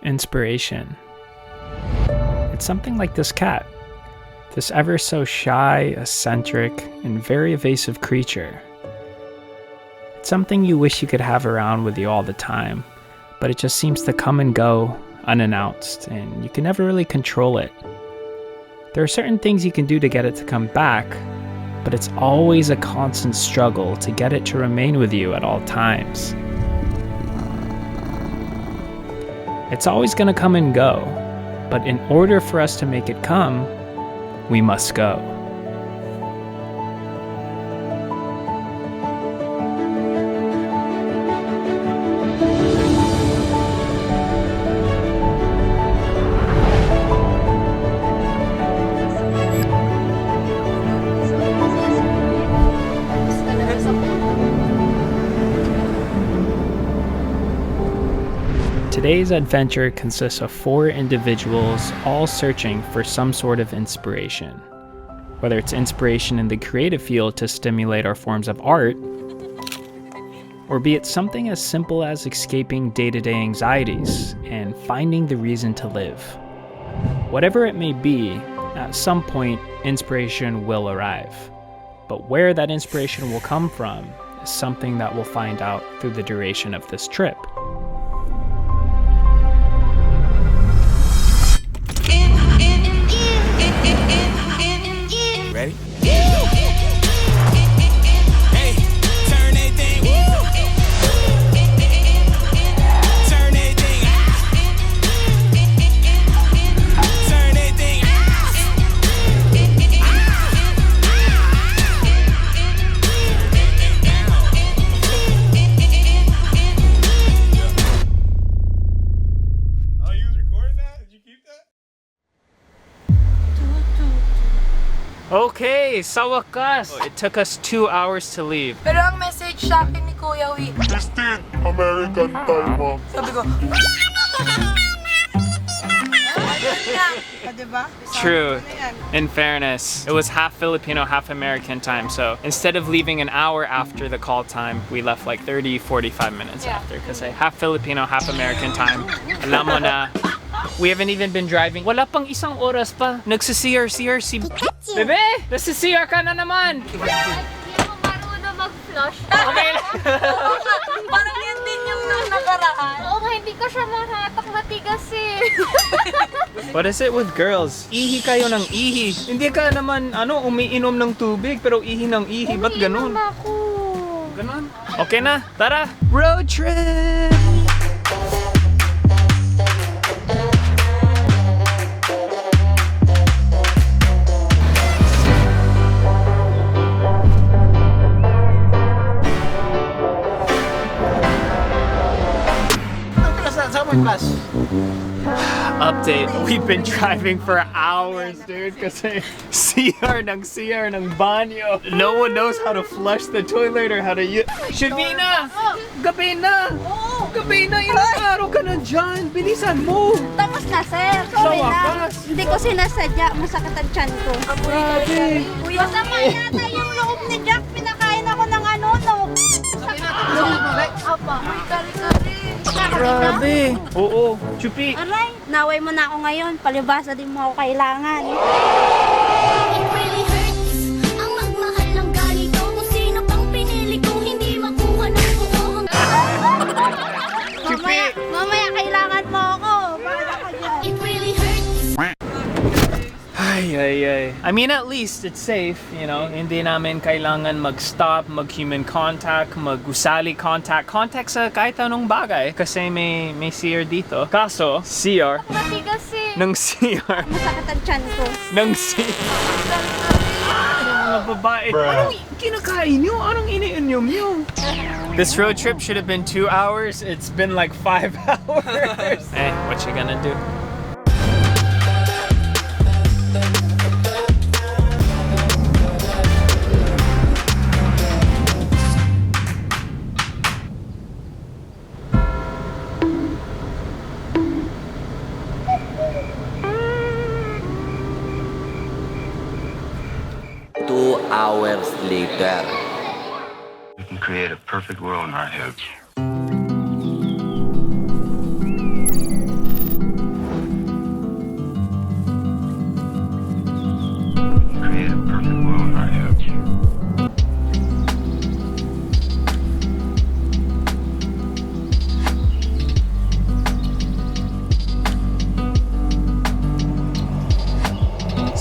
Inspiration. It's something like this cat. This ever so shy, eccentric, and very evasive creature. It's something you wish you could have around with you all the time, but it just seems to come and go unannounced, and you can never really control it. There are certain things you can do to get it to come back, but it's always a constant struggle to get it to remain with you at all times. It's always going to come and go, but in order for us to make it come, we must go. Today's adventure consists of 4 individuals all searching for some sort of inspiration. Whether it's inspiration in the creative field to stimulate our forms of art, or be it something as simple as escaping day-to-day anxieties and finding the reason to live. Whatever it may be, at some point, inspiration will arrive. But where that inspiration will come from is something that we'll find out through the duration of this trip. Ready? Hey, turn anything. Turn anything. Turn anything. Oh, you was recording that? Did you keep that? Okay, sa wakas! It took us 2 hours to leave. Pero ang message sa akin ni Kuya Wee, Christine, American time, mom. sabi ko, diba? True. In fairness, it was half Filipino, half American time. So instead of leaving an hour after the call time, we left like 30-45 minutes after. Because half Filipino, half American time. Alam mo na, we haven't even been driving. Wala pang isang oras pa. Nagsi-CR si Bebe! Nagsi-CR ka na naman! Hindi mo marunong mag-flush. Okay. Parang yun din yung nakaraan. Oo nga, hindi ko siya mahatak, matigas eh. What is it with girls? Ihi kayo ng ihi. Hindi ka naman, umiinom ng tubig, pero ihi ng ihi. Ba't ganun? Umiinom ako. Ganun? Okay na, tara! Road trip! Update, we've been driving for hours, dude, kasi CR ng banyo. No one knows how to flush the toilet or how to use... Shavina! Gabi na! Gabi na! Ilang araw ka na dyan! Bilisan mo! Tapos na, sir. Sorry na. wakas. Hindi ko sinasadya. Masakit ang tiyan ko. Grabe! Masama yata yung loob ni Jack. Pinakain ako ng no. Apa, may kari-kari. Grabe! Oo, chupi! Aray, naway mo na ako ngayon. Palibasa din mo ako kailangan. It really hurts ang magmahal ng ganito. Kung sino pang pinili kong hindi makuha ng buong. Mamaya kailangan mo ako. Bakit ako dyan? It really hurts. Ay. I mean, at least it's safe, you know. Hindi namin kailangan mag-stop, mag-human contact, mag-gusali contact sa kahit anong bagay. Kasi may CR dito. Kaso, CR. Matigas eh. Ng CR. Masakit ang tiyan ko. Ng CR. Mga babae. Anong kinakain nyo? Anong iniinom nyo? This road trip should have been 2 hours. It's been like 5 hours. Hey, what you gonna do? Hours later. We can create a perfect world in our heads.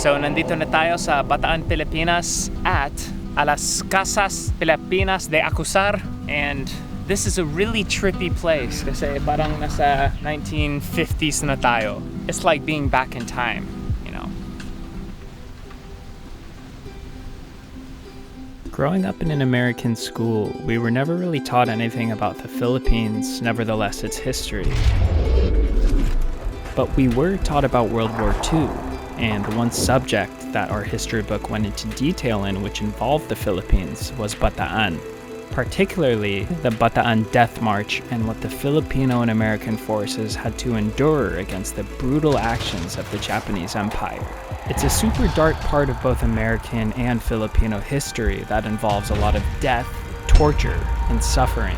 So nandito na tayo sa Bataan, Pilipinas at Las Casas Pilipinas de Acuzar, and this is a really trippy place kasi parang nasa 1950s na tayo. It's like being back in time, you know. Growing up in an American school, we were never really taught anything about the Philippines, nevertheless its history. But we were taught about World War II, and one subject that our history book went into detail in, which involved the Philippines, was Bataan. Particularly the Bataan Death March and what the Filipino and American forces had to endure against the brutal actions of the Japanese Empire. It's a super dark part of both American and Filipino history that involves a lot of death, torture, and suffering.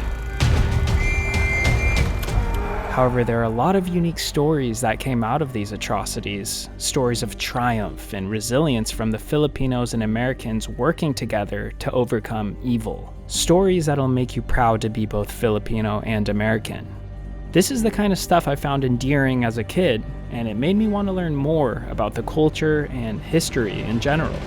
However, there are a lot of unique stories that came out of these atrocities, stories of triumph and resilience from the Filipinos and Americans working together to overcome evil. Stories that'll make you proud to be both Filipino and American. This is the kind of stuff I found endearing as a kid, and it made me want to learn more about the culture and history in general.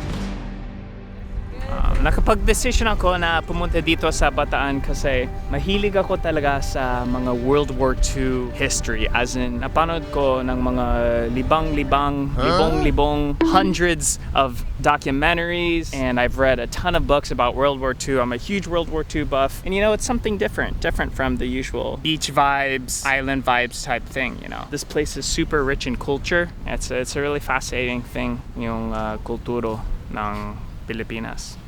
Nakapag-decision ako na pumunta dito sa Bataan kasi mahilig ako talaga sa mga World War II history. As in, napanood ko ng mga libong, hundreds of documentaries, and I've read a ton of books about World War II. I'm a huge World War II buff, and you know, it's something different from the usual beach vibes, island vibes type thing, you know. This place is super rich in culture. It's a really fascinating thing, yung kulturo ng Pilipinas.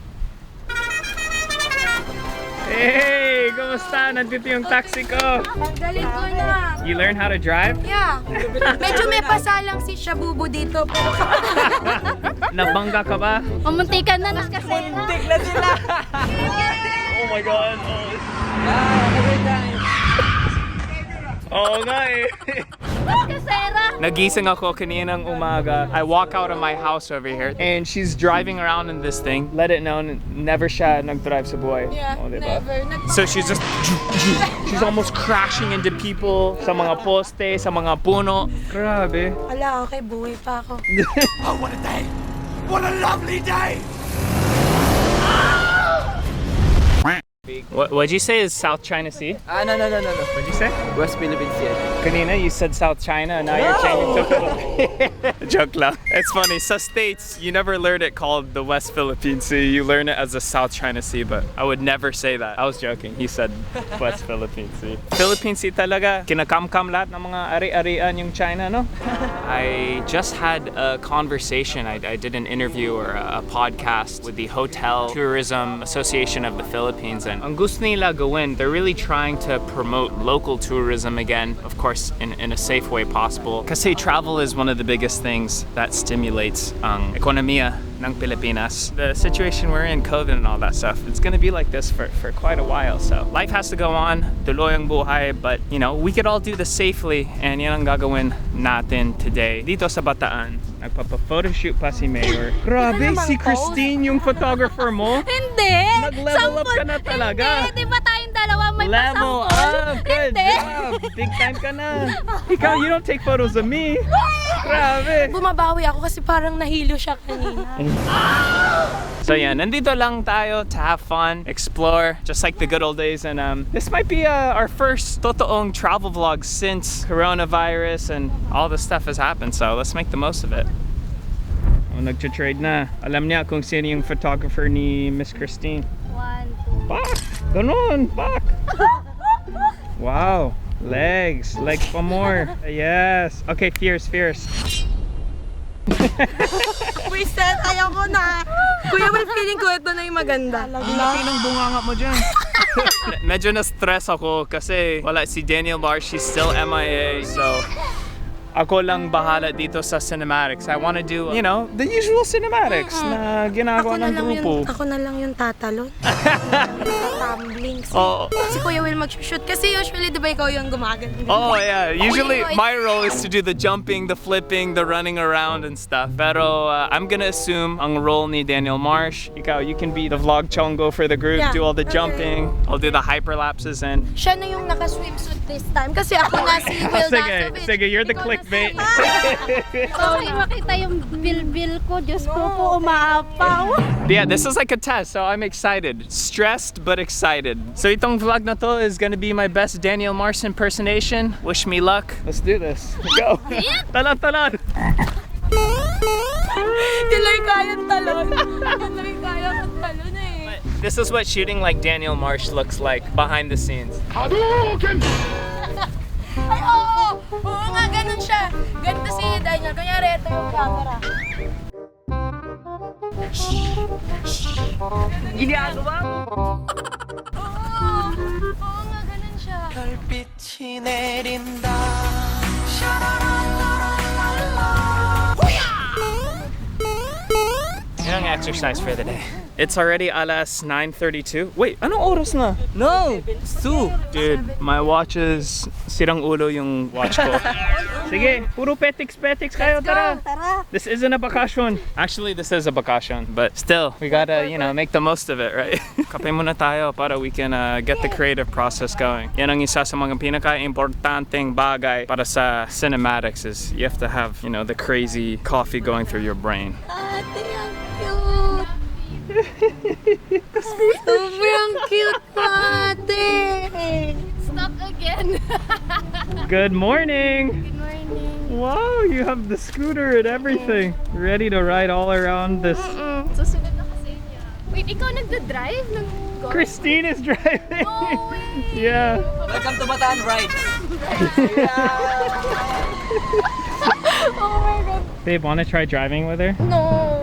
Hey! Kumusta? Nandito yung taxi ko. Ang galing ko na. You learn how to drive? Yeah. Medyo may pasalang si Shabubu dito. Pero Nabangga ka ba? Umunti ka na. Kasi Muntik na sila. Oh my God! Oo nga eh. kasera. Nagising ako kaninang umaga. I walk out of my house over here and she's driving around in this thing. Let it known, never siya nag-drive sa buhay. Yeah, Oh, diba? never. So she's just, she's almost crashing into people, sa mga poste, sa mga puno. Grabe. Wala, okay, buhay pa ako. Oh, what a day! What a lovely day! What'd you say is South China Sea? No. What'd you say? West Philippine Sea. Kanina, you said South China, now you're changing to Philippines. Joke lang. It's funny, sa States, you never learn it called the West Philippine Sea. You learn it as the South China Sea, but I would never say that. I was joking. He said West Philippine Sea. Philippine Sea talaga. Kinakamkam lahat ng mga ari-arian yung China, no? I just had a conversation. I did an interview or a podcast with the Hotel Tourism Association of the Philippines, and ang gusto nila gawin, they're really trying to promote local tourism again, of course in a safe way possible. Kasi travel is one of the biggest things that stimulates ang ekonomiya ng Pilipinas. The situation we're in, COVID and all that stuff, it's gonna be like this for quite a while. So life has to go on, tuloy ang buhay, but you know, we could all do this safely, and yan ang gagawin natin today. Dito sa Bataan, nagpapa-photoshoot pa si Mayor. Grabe, si Christine yung photographer mo? Hindi! Nag-level up ka na talaga. Hindi, di ba tayong dalawa may Level pasampol? up! Good Hindi. job! Big time ka na. Ikaw, you don't take photos of me. Grabe. Bumabawi ako kasi parang nahilo siya kanina. So yeah, nandito lang tayo to have fun, explore, just like the good old days. And this might be our first totoong travel vlog since coronavirus and all this stuff has happened. So let's make the most of it. Oh, nagcha-trade na. Alam niya kung sino yung photographer ni Miss Christine. 1, 2. Back! Ganon! Back! Wow! Legs! Legs pa more! Yes! Okay, fierce! Reset, ayaw ko na. Kuya, well, feeling ko ito na yung maganda. Laki ng bunganga mo dyan. Medyo na-stress ako kasi wala si Daniel Marsh, she's still MIA, so ako lang bahala dito sa cinematics. I want to do, you know, the usual cinematics na ginagawa ng grupo. Ako na lang yung tatalon. Tumbling. Oh. Si Kuya Will mag-shoot. Kasi usually, di ba ikaw yung gumagano? Oh yeah, usually my role is to do the jumping, the flipping, the running around and stuff. Pero I'm gonna assume ang role ni Daniel Marsh. Ikaw, you can be the vlog chongo for the group, Yeah. do all the jumping. I'll do the hyperlapses and Siya na yung naka-swimsuit this time. Kasi ako na si Will sige, Dasovich. sige, you're the Ikaw clicker. Clickbait. Okay, makita yung bilbil ko. Diyos ko po, umaapaw. Yeah, this is like a test, so I'm excited. Stressed, but excited. So itong vlog na to is gonna be my best Daniel Mars impersonation. Wish me luck. Let's do this. Go. Talon, talon. Tilay kayang talon. Tilay kayang talon eh. This is what shooting like Daniel Marsh looks like behind the scenes. Ay, oo! Oo nga, ganun siya. Ganito si Daniel. Kunyari, ito yung camera. Ginagawa mo? Oo nga, ganun siya. 별빛이 내린다. Young exercise for the day. It's already alas 9:32. Wait, anong oras na? No! Su! Dude, my watch is sirang ulo yung watch ko. Sige, puro petiks kayo, tara. This isn't a vacation. Actually, this is a vacation, but still, we gotta, you know, make the most of it, right? Kape muna tayo para we can get the creative process going. Yan ang isa sa mga pinaka-importanteng bagay para sa cinematics is you have to have, you know, the crazy coffee going through your brain. Ate, ang cute. Sobrang cute po, ate. Stop again. Good morning! Good morning. Wow, you have the scooter and everything. Ready to ride all around this. Susunod na kasi niya. Wait, ikaw nagda-drive ng golf? Christine is driving. No way. Yeah. Welcome to Bataan Ride! Oh my God. Babe, wanna try driving with her? No.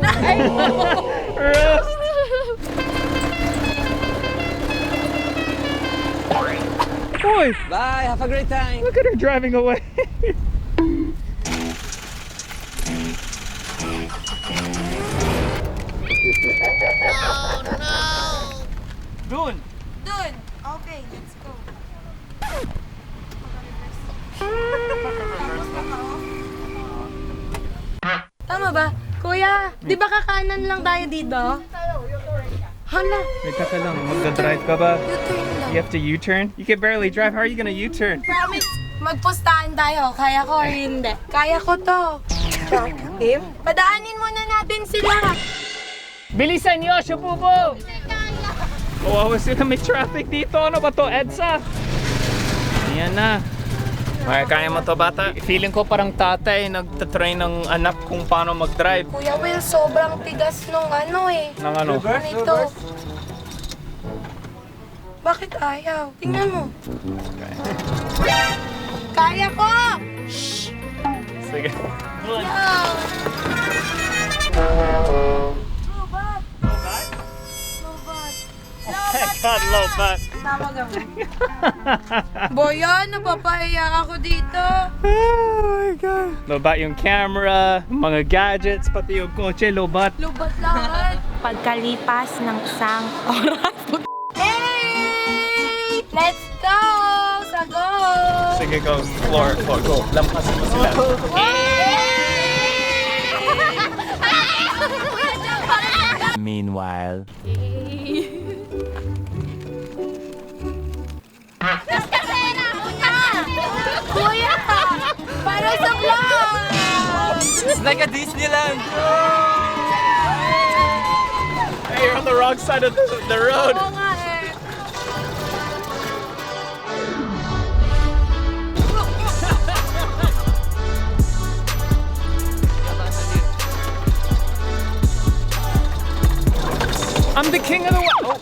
Boy, Bye! Have a great time! look at her driving away. Doon. Dun. Okay, let's go. Tama ba? Kuya, di ba kakanan lang tayo dito? Hala, Wait, taka lang. Magda-drive ka ba? U-turn lang. You have to U-turn? You can barely drive. How are you gonna U-turn? Promise, magpustahan tayo. Kaya ko or hindi? Kaya ko to. Kim, padaanin muna natin sila. Bilisan niyo, Shabubo! Kawawa sila, may traffic dito. Ano ba to, EDSA? Ayan na. Okay, kaya mo to, bata? Feeling ko parang tatay nagtatrain ng anak kung paano mag-drive. Kuya Will, sobrang tigas nung ano eh. Nang ano? Ito. Bakit ayaw? Tingnan mo. Kaya ko! Shh! Sige. Ayaw! Lobat! Lobat! God, low bat. Tama gawin. Boya, napapaiyak ako dito. Oh my God. Lobat yung camera, mga gadgets, pati yung kotse, lobat. Lobat lahat. Pagkalipas ng isang oras. Hey! Let's go! Sa go! Sige, go. Floor, go. Lampasin mo sila. Meanwhile. Kuya! Para sa vlog! It's like a Disneyland! Hey, you're on the wrong side of the road. Oo nga eh. I'm the king of the world.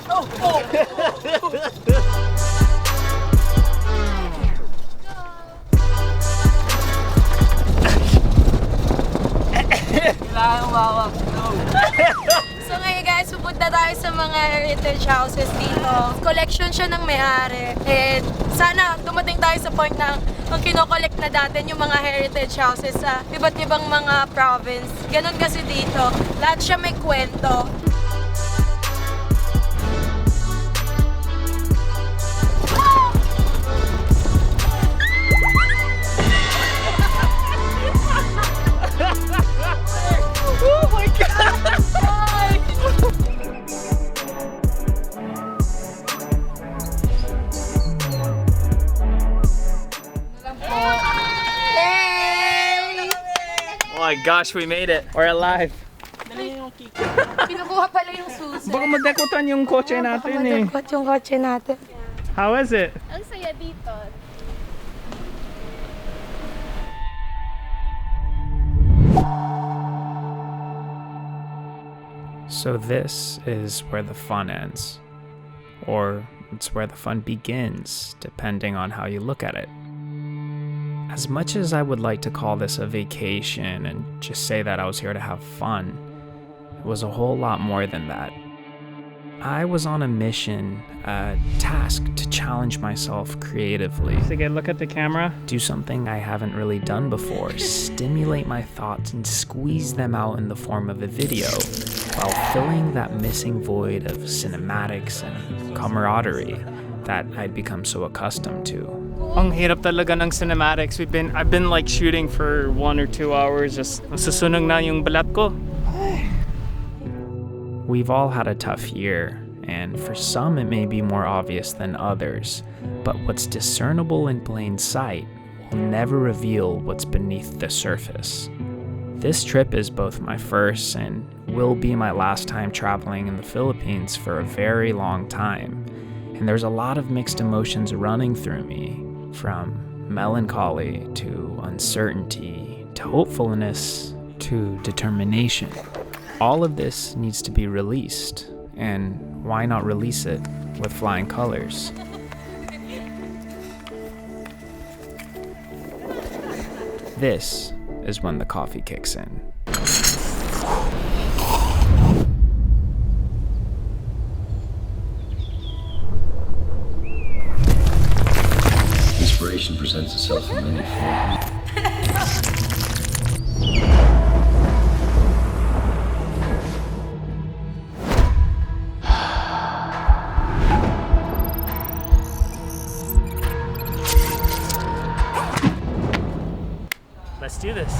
Kailangan umawak. No! So ngayon guys, pupunta tayo sa mga heritage houses dito. Collection siya ng may-ari. And sana dumating tayo sa point na ang kinokollect na natin yung mga heritage houses sa iba't ibang mga province. Ganon kasi dito. Lahat siya may kwento. Oh my God. my gosh, we made it. We're alive. Kinukuha pala yung susi. Baka madekutan yung kotse natin eh. Madagkot yung kotse natin. How is it? Ang saya dito. So this is where the fun ends. Or it's where the fun begins, depending on how you look at it. As much as I would like to call this a vacation and just say that I was here to have fun, it was a whole lot more than that. I was on a mission, a task to challenge myself creatively. Sige, look at the camera. Do something I haven't really done before, stimulate my thoughts and squeeze them out in the form of a video, while filling that missing void of cinematics and camaraderie that I'd become so accustomed to. Ang hirap talaga ng cinematics. I've been like shooting for 1 or 2 hours, just nasusunog na yung balat ko. We've all had a tough year, and for some it may be more obvious than others, but what's discernible in plain sight will never reveal what's beneath the surface. This trip is both my first and will be my last time traveling in the Philippines for a very long time, and there's a lot of mixed emotions running through me, from melancholy to uncertainty to hopefulness to determination. All of this needs to be released, and why not release it with flying colors? This is when the coffee kicks in. Inspiration presents itself in many forms. Let's do this.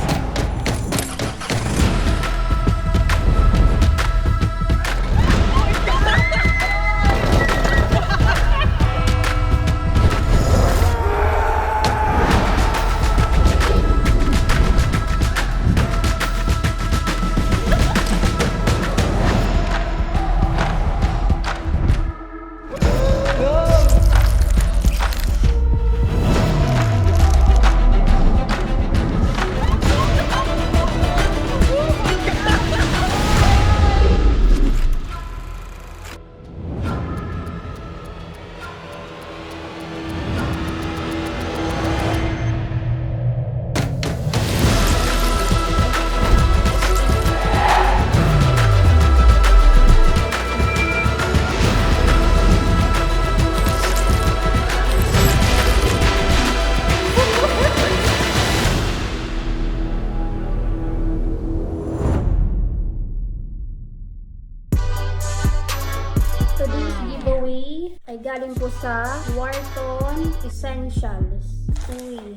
Today's giveaway ay galing po sa Wharton Essentials. Uy.